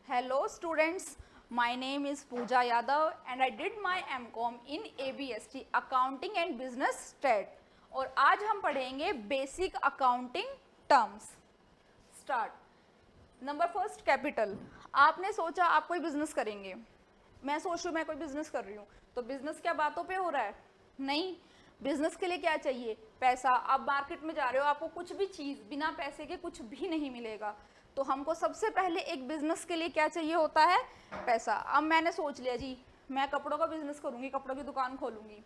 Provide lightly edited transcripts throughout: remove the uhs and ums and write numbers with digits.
Hello students, my name is Pooja Yadav and I did my MCom in ABST Accounting and Business Stat और आज हम पढ़ेंगे basic accounting terms. Start. Number first capital. आपने सोचा आप कोई business करेंगे, मैं सोच रही हूँ मैं कोई बिजनेस कर रही हूँ, तो बिजनेस क्या बातों पे हो रहा है? नहीं, बिजनेस के लिए क्या चाहिए? पैसा। आप मार्केट में जा रहे हो, आपको कुछ भी चीज़ बिना पैसे के कुछ भी नहीं मिलेगा, तो हमको सबसे पहले एक बिजनेस के लिए क्या चाहिए होता है? पैसा। अब मैंने सोच लिया जी मैं कपड़ों का बिजनेस करूँगी, कपड़ों की दुकान खोलूँगी,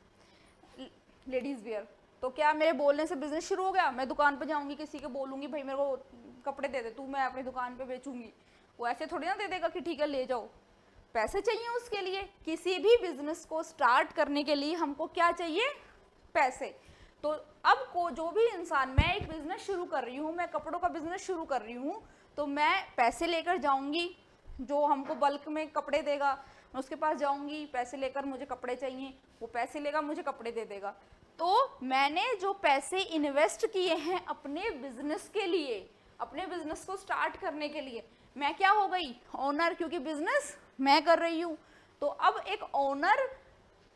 लेडीज़ वेयर, तो क्या मेरे बोलने से बिजनेस शुरू हो गया? मैं दुकान पे जाऊँगी, किसी को बोलूँगी भाई मेरे को कपड़े दे दे तू, मैं अपनी दुकान पे बेचूँगी। वो ऐसे थोड़ी ना दे देगा कि ठीक है ले जाओ, पैसे चाहिए उसके लिए। किसी भी बिजनेस को स्टार्ट करने के लिए हमको क्या चाहिए? पैसे। तो अब को जो भी इंसान, मैं एक बिजनेस शुरू कर रही हूँ, मैं कपड़ों का बिजनेस शुरू कर रही हूँ, तो मैं पैसे लेकर जाऊँगी, जो हमको बल्क में कपड़े देगा मैं उसके पास जाऊँगी, पैसे लेकर मुझे कपड़े चाहिए, वो पैसे लेगा मुझे कपड़े दे देगा। तो मैंने जो पैसे इन्वेस्ट किए हैं अपने बिजनेस के लिए, अपने बिजनेस को स्टार्ट करने के लिए, मैं क्या हो गई? ओनर, क्योंकि बिजनेस मैं कर रही हूँ। तो अब एक owner,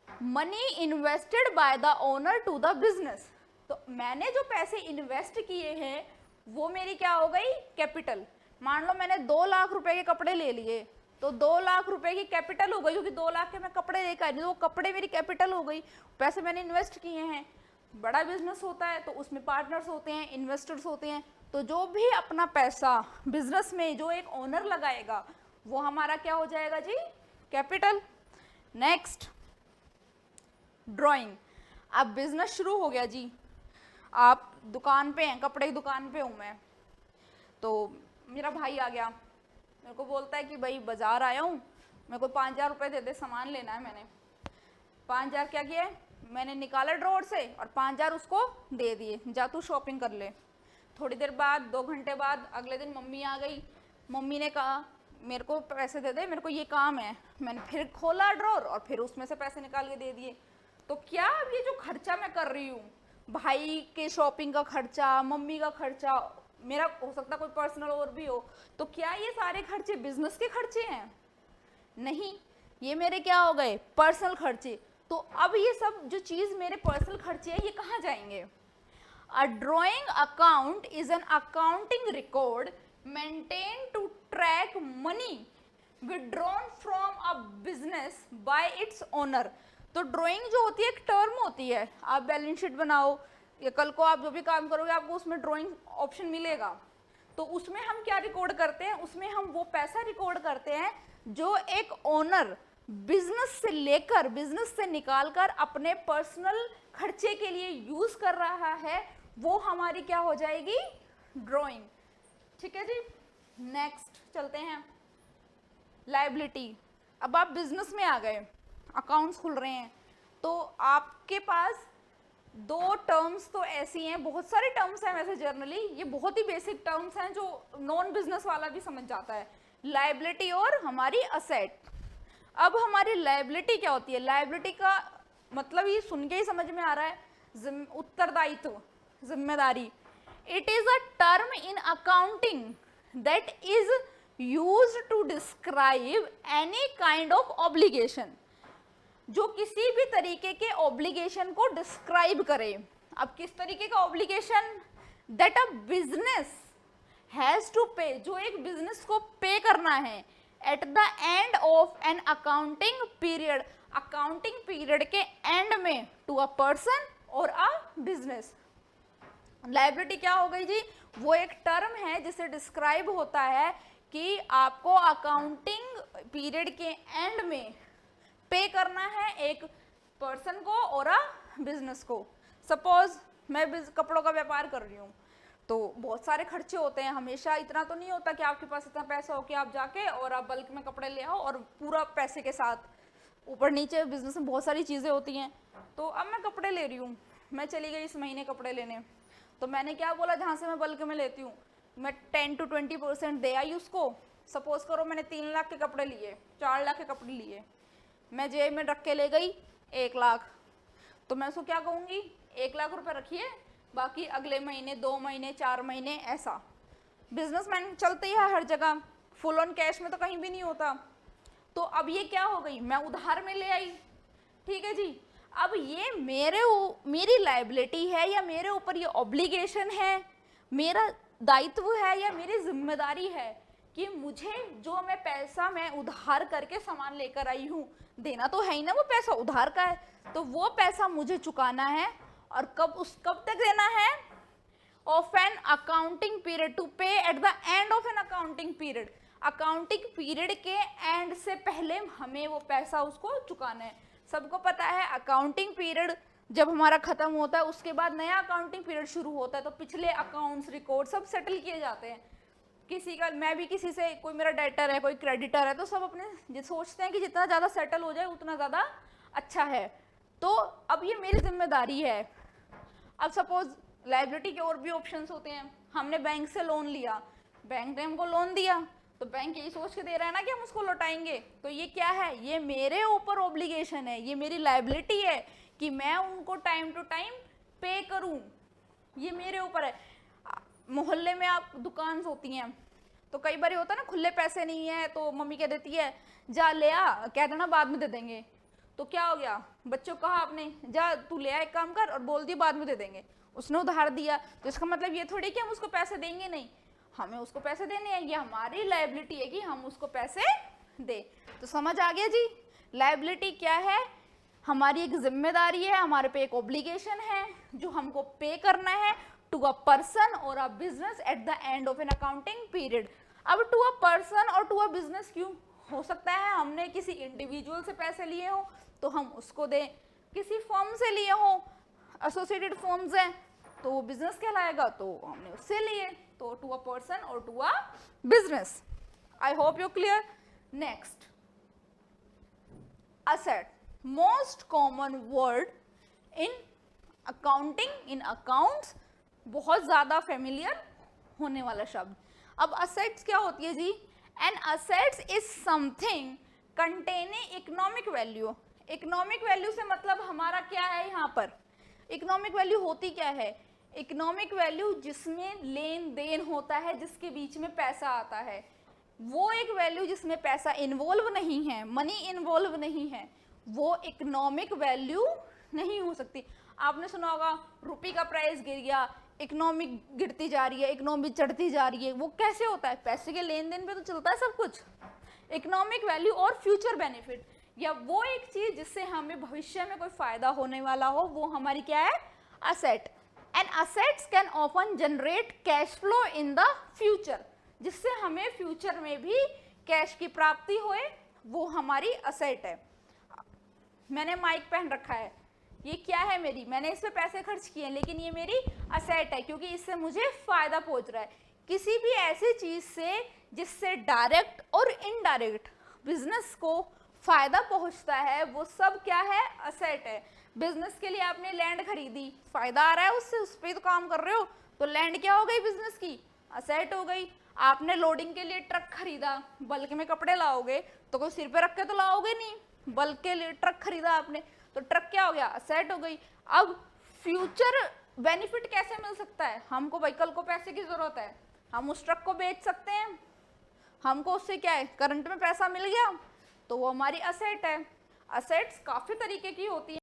money invested by the owner to the business, तो मैंने जो पैसे इन्वेस्ट किए हैं वो मेरी क्या हो गई? कैपिटल। मान लो मैंने 2 लाख रुपए के कपड़े ले लिए, तो 2 लाख रुपए की कैपिटल हो गई, क्योंकि 2 लाख के मैं कपड़े लेकर आई, तो वो कपड़े मेरी कैपिटल हो गई, पैसे मैंने इन्वेस्ट किए हैं। बड़ा बिजनेस होता है तो उसमें पार्टनर्स होते हैं, इन्वेस्टर्स होते हैं, तो जो भी अपना पैसा बिजनेस में जो एक ओनर लगाएगा वो हमारा क्या हो जाएगा जी? कैपिटल। Next, drawing. अब बिजनेस शुरू हो गया जी, आप दुकान पे हैं, कपड़े की दुकान पे हूँ मैं, तो मेरा भाई आ गया, मेरे को बोलता है कि भाई बाजार आया हूँ, मेरे को 5,000 रुपये दे दे, सामान लेना है। मैंने 5,000 क्या किया? मैंने निकाला ड्रॉर से और 5,000 उसको दे दिए, जा तू शॉपिंग कर ले। थोड़ी देर बाद, 2 घंटे बाद, अगले दिन मम्मी आ गई, मम्मी ने कहा मेरे को पैसे दे दे, मेरे को ये काम है। मैंने फिर खोला ड्रॉर और फिर उसमें से पैसे निकाल के दे दिए। तो क्या अब ये जो खर्चा मैं कर रही हूँ, भाई के शॉपिंग का खर्चा, मम्मी का खर्चा, मेरा हो सकता कोई पर्सनल और भी हो, तो क्या ये सारे खर्चे बिजनेस के खर्चे हैं? नहीं, ये मेरे क्या हो गए? पर्सनल खर्चे। तो अब ये सब जो चीज मेरे पर्सनल खर्चे हैं, ये कहाँ जाएंगे? A drawing account is an accounting record maintained to track money withdrawn from a business by its owner। तो ड्राइंग जो होती है एक टर्म होती है, आप बैलेंस शीट बनाओ या कल को आप जो भी काम करोगे आपको उसमें ड्राइंग ऑप्शन मिलेगा, तो उसमें हम क्या रिकॉर्ड करते हैं? उसमें हम वो पैसा रिकॉर्ड करते हैं जो एक ओनर बिजनेस से लेकर, बिजनेस से निकालकर अपने पर्सनल खर्चे के लिए यूज कर रहा है, वो हमारी क्या हो जाएगी? ड्राइंग। ठीक है जी। नेक्स्ट चलते हैं, लायबिलिटी। अब आप बिजनेस में आ गए, अकाउंट्स खुल रहे हैं, तो आपके पास 2 टर्म्स तो ऐसी हैं, बहुत सारे टर्म्स हैं वैसे जनरली, ये बहुत ही बेसिक टर्म्स हैं जो नॉन बिजनेस वाला भी समझ जाता है, लायबिलिटी और हमारी असेट। अब हमारी लायबिलिटी क्या होती है? लायबिलिटी का मतलब ये सुन के ही समझ में आ रहा है, उत्तरदायित्व, जिम्मेदारी। It is a term in accounting that is used to describe any kind of obligation, जो किसी भी तरीके के ऑब्लिगेशन को डिस्क्राइब करे। अब किस तरीके का obligation? That a business has to pay, जो एक बिजनेस को पे करना है at the end of an accounting period, accounting period के एंड में, टू अ पर्सन और अ बिजनेस। लायबिलिटी क्या हो गई जी? वो एक टर्म है जिसे डिस्क्राइब होता है कि आपको अकाउंटिंग पीरियड के एंड में पे करना है एक पर्सन को और अ बिजनेस को। सपोज मैं कपड़ों का व्यापार कर रही हूँ, तो बहुत सारे खर्चे होते हैं, हमेशा इतना तो नहीं होता कि आपके पास इतना पैसा हो कि आप जाके और आप बल्क में कपड़े ले आओ और पूरा पैसे के साथ, ऊपर नीचे बिजनेस में बहुत सारी चीज़ें होती हैं। तो अब मैं कपड़े ले रही हूँ, मैं चली गई इस महीने कपड़े लेने, तो मैंने क्या बोला, जहाँ से मैं बल्क में लेती हूँ मैं 10 to 20% दे आई उसको। सपोज करो मैंने 3 लाख के कपड़े लिए, 4 लाख के कपड़े लिए, मैं जेब में रख के ले गई 1 लाख, तो मैं उसको क्या कहूँगी? 1 लाख रुपए रखिए, बाकी अगले महीने, 2 महीने, 4 महीने, ऐसा। बिजनेसमैन चलते ही है हर जगह, फुल ऑन कैश में तो कहीं भी नहीं होता। तो अब ये क्या हो गई, मैं उधार में ले आई, ठीक है जी। अब ये मेरी लायबिलिटी है या मेरे ऊपर ये ऑब्लिगेशन है, मेरा दायित्व है या मेरी जिम्मेदारी है कि मुझे जो मैं उधार करके सामान लेकर आई हूँ, देना तो है ही ना, वो पैसा उधार का है, तो वो पैसा मुझे चुकाना है। और कब तक देना है, of an accounting period, to pay at the end of an accounting period. Accounting period के एंड से पहले हमें वो पैसा उसको चुकाना है। सबको पता है अकाउंटिंग पीरियड जब हमारा खत्म होता है उसके बाद नया अकाउंटिंग पीरियड शुरू होता है, तो पिछले अकाउंट्स रिकॉर्ड सब सेटल किए जाते हैं। किसी का, मैं भी किसी से, कोई मेरा डेटर है, कोई क्रेडिटर है, तो सब अपने सोचते हैं कि जितना ज़्यादा सेटल हो जाए उतना ज़्यादा अच्छा है। तो अब ये मेरी जिम्मेदारी है। अब सपोज लायबिलिटी के और भी ऑप्शंस होते हैं। हमने बैंक से लोन लिया, बैंक ने हमको लोन दिया, तो बैंक यही सोच के दे रहा है ना कि हम उसको लौटाएंगे, तो ये क्या है, ये मेरे ऊपर ऑब्लिगेशन है, ये मेरी लायबिलिटी है कि मैं उनको टाइम टू टाइम पे करूं, ये मेरे ऊपर है। मोहल्ले में आप दुकान होती हैं, तो कई बार होता है ना, खुले पैसे नहीं है तो मम्मी कह देती है जा ले आ, कह देना बाद में दे देंगे। तो क्या हो गया, बच्चों को कहा आपने जा तू ले आ, एक काम कर, और बोल दिया बाद में दे देंगे। उसने उधार दिया, तो इसका मतलब ये थोड़ी कि हम उसको पैसे देंगे नहीं, हमें उसको पैसे देने हैं, ये हमारी लायबिलिटी है कि हम उसको पैसे दे। तो समझ आ गया जी, लायबिलिटी क्या है, हमारी एक जिम्मेदारी है, हमारे पे एक ऑब्लिगेशन है जो हमको पे करना है टू अ पर्सन और a business at the end of an accounting period. अब टू अ पर्सन और टू अ बिजनेस क्यों, हो सकता है हमने किसी इंडिविजुअल से पैसे लिए हो तो हम उसको दें, किसी फर्म से लिए हो, एसोसिएटेड फर्म्स हैं तो वो बिजनेस कहलाएगा, तो हमने उससे लिए, तो टू अ पर्सन और to a business. I hope you clear. Next, asset, most common word in accounting, in accounts, बहुत ज्यादा फेमिलियर होने वाला शब्द। अब असेट्स क्या होती है जी, an assets is something containing economic value. Economic value से मतलब हमारा क्या है, यहाँ पर इकोनॉमिक वैल्यू होती क्या है, इकोनॉमिक वैल्यू जिसमें लेन देन होता है, जिसके बीच में पैसा आता है, वो एक वैल्यू जिसमें पैसा इन्वॉल्व नहीं है, मनी इन्वॉल्व नहीं है, वो इकोनॉमिक वैल्यू नहीं हो सकती। आपने सुना होगा रुपये का प्राइस गिर गया, इकोनॉमिक गिरती जा रही है, इकोनॉमी चढ़ती जा रही है, वो कैसे होता है, पैसे के लेन देन पे तो चलता है सब कुछ। इकोनॉमिक वैल्यू और फ्यूचर बेनिफिट, या वो एक चीज जिससे हमें भविष्य में कोई फायदा होने वाला हो, वो हमारी क्या है, asset. And assets can often generate cash flow in the future, जिससे हमें फ्यूचर में भी कैश की प्राप्ति होए, वो हमारी असेट है। मैंने माइक पहन रखा है, ये क्या है मेरी, मैंने इस पे पैसे खर्च किए हैं, लेकिन ये मेरी असेट है क्योंकि इससे मुझे फायदा पहुंच रहा है। किसी भी ऐसी चीज से जिससे डायरेक्ट और इनडायरेक्ट बिजनेस को फायदा पहुंचता है, वो सब क्या है, असेट है। बिजनेस के लिए आपने लैंड खरीदी, फायदा आ रहा है उससे, उस पर तो काम कर रहे हो, तो लैंड क्या हो गई, बिजनेस की असेट हो गई। आपने लोडिंग के लिए ट्रक खरीदा, बल्क में कपड़े लाओगे तो कोई सिर पे रख के तो लाओगे नहीं, बल्क के लिए ट्रक खरीदा आपने, तो ट्रक क्या हो गया, असेट हो गई। अब फ्यूचर बेनिफिट कैसे मिल सकता है, हमको व्हीकल को पैसे की जरूरत है, हम उस ट्रक को बेच सकते हैं, हमको उससे क्या है, करंट में पैसा मिल गया, तो वो हमारी असेट है। असेट्स काफी तरीके की होती है।